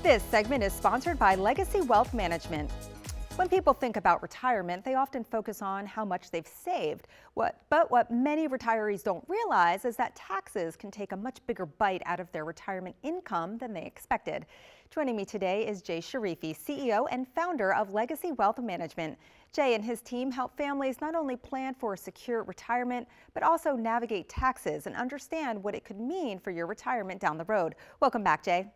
This segment is sponsored by Legacy Wealth Management. When people think about retirement, they often focus on how much they've saved. But what many retirees don't realize is that taxes can take a much bigger bite out of their retirement income than they expected. Joining me today is Jay Sharifi, CEO and founder of Legacy Wealth Management. Jay and his team help families not only plan for a secure retirement, but also navigate taxes and understand what it could mean for your retirement down the road. Welcome back, Jay.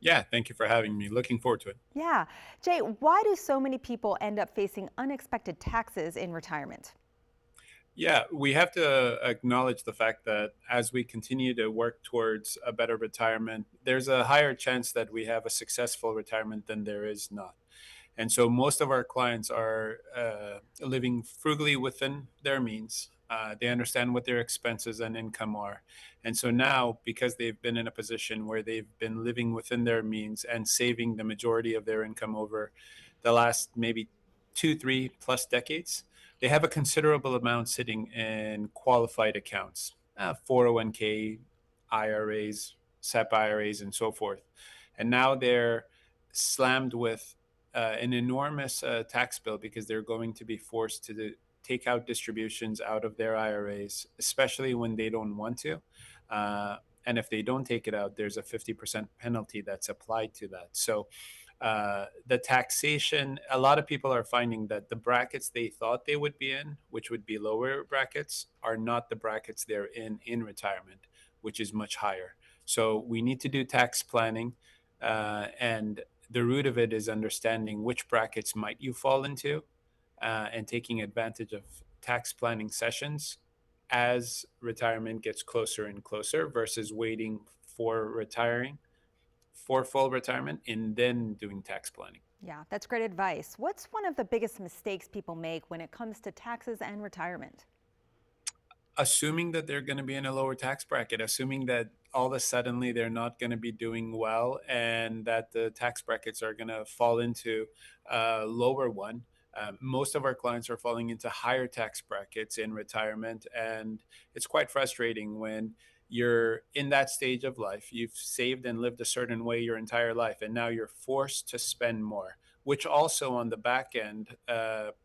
Yeah, thank you for having me. Looking forward to it. Yeah. Jay, why do so many people end up facing unexpected taxes in retirement? Yeah, we have to acknowledge the fact that as we continue to work towards a better retirement, there's a higher chance that we have a successful retirement than there is not. And so most of our clients are living frugally within their means. They understand what their expenses and income are. And so now, because they've been in a position where they've been living within their means and saving the majority of their income over the last maybe 2, 3 plus decades, they have a considerable amount sitting in qualified accounts, 401k, IRAs, SEP IRAs, and so forth. And now they're slammed with an enormous tax bill because they're going to be forced to take out distributions out of their IRAs, especially when they don't want to. Uh, and if they don't take it out, there's a 50% penalty that's applied to that. So the taxation, a lot of people are finding that the brackets they thought they would be in, which would be lower brackets, are not the brackets they're in retirement, which is much higher. So we need to do tax planning. And the root of it is understanding which brackets might you fall into and taking advantage of tax planning sessions as retirement gets closer and closer versus waiting for retiring for full retirement and then doing tax planning. Yeah, that's great advice. What's one of the biggest mistakes people make when it comes to taxes and retirement? Assuming that they're going to be in a lower tax bracket, assuming that all of a suddenly they're not going to be doing well and that the tax brackets are going to fall into a lower one. Most of our clients are falling into higher tax brackets in retirement. And it's quite frustrating when you're in that stage of life. You've saved and lived a certain way your entire life, and now you're forced to spend more, which also on the back end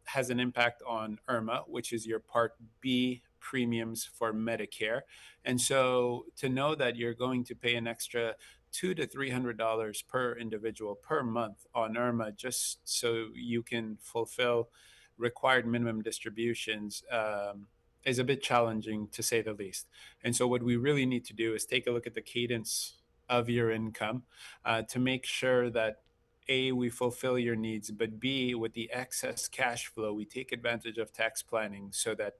has an impact on IRMA, which is your Part B premiums for Medicare. And so to know that you're going to pay an extra $200 to $300 per individual per month on IRMA just so you can fulfill required minimum distributions is a bit challenging to say the least. And so what we really need to do is take a look at the cadence of your income to make sure that a, we fulfill your needs, but B, with the excess cash flow, we take advantage of tax planning so that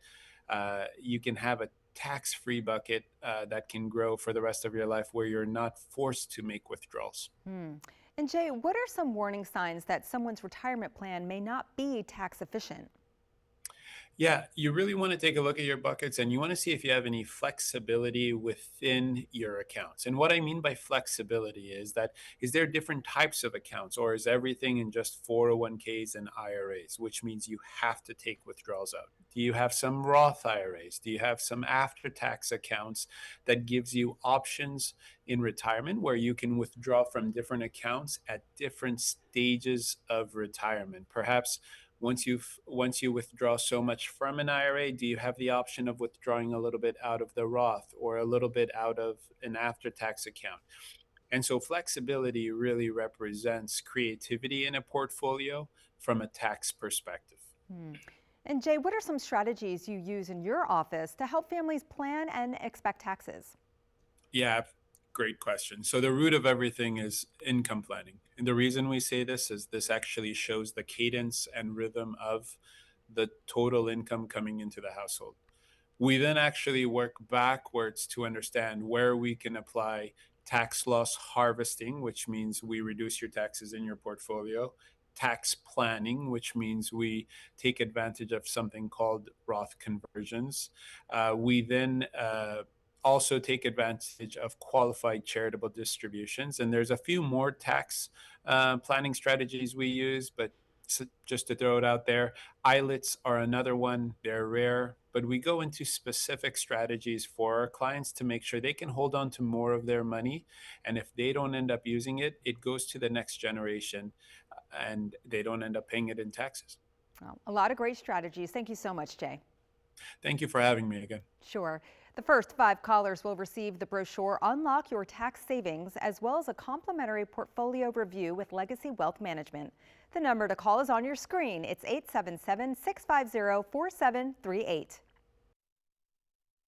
you can have a tax free bucket that can grow for the rest of your life where you're not forced to make withdrawals. Hmm. And Jay, what are some warning signs that someone's retirement plan may not be tax efficient? Yeah, you really want to take a look at your buckets and you want to see if you have any flexibility within your accounts. And what I mean by flexibility is that is there different types of accounts or is everything in just 401ks and IRAs, which means you have to take withdrawals out? Do you have some Roth IRAs? Do you have some after tax accounts that gives you options in retirement where you can withdraw from different accounts at different stages of retirement? Perhaps once you withdraw so much from an IRA, do you have the option of withdrawing a little bit out of the Roth or a little bit out of an after tax account? And so flexibility really represents creativity in a portfolio from a tax perspective. Hmm. And Jay, what are some strategies you use in your office to help families plan and expect taxes? Yeah, great question. So the root of everything is income planning. And the reason we say this is this actually shows the cadence and rhythm of the total income coming into the household. We then actually work backwards to understand where we can apply tax loss harvesting, which means we reduce your taxes in your portfolio, tax planning, which means we take advantage of something called Roth conversions. We then also take advantage of qualified charitable distributions. And there's a few more tax planning strategies we use, but just to throw it out there. ILITs are another one. They're rare, but we go into specific strategies for our clients to make sure they can hold on to more of their money. And if they don't end up using it, it goes to the next generation and they don't end up paying it in taxes. Well, a lot of great strategies. Thank you so much, Jay. Thank you for having me again. Sure. The first 5 callers will receive the brochure Unlock Your Tax Savings, as well as a complimentary portfolio review with Legacy Wealth Management. The number to call is on your screen. It's 877-650-4738.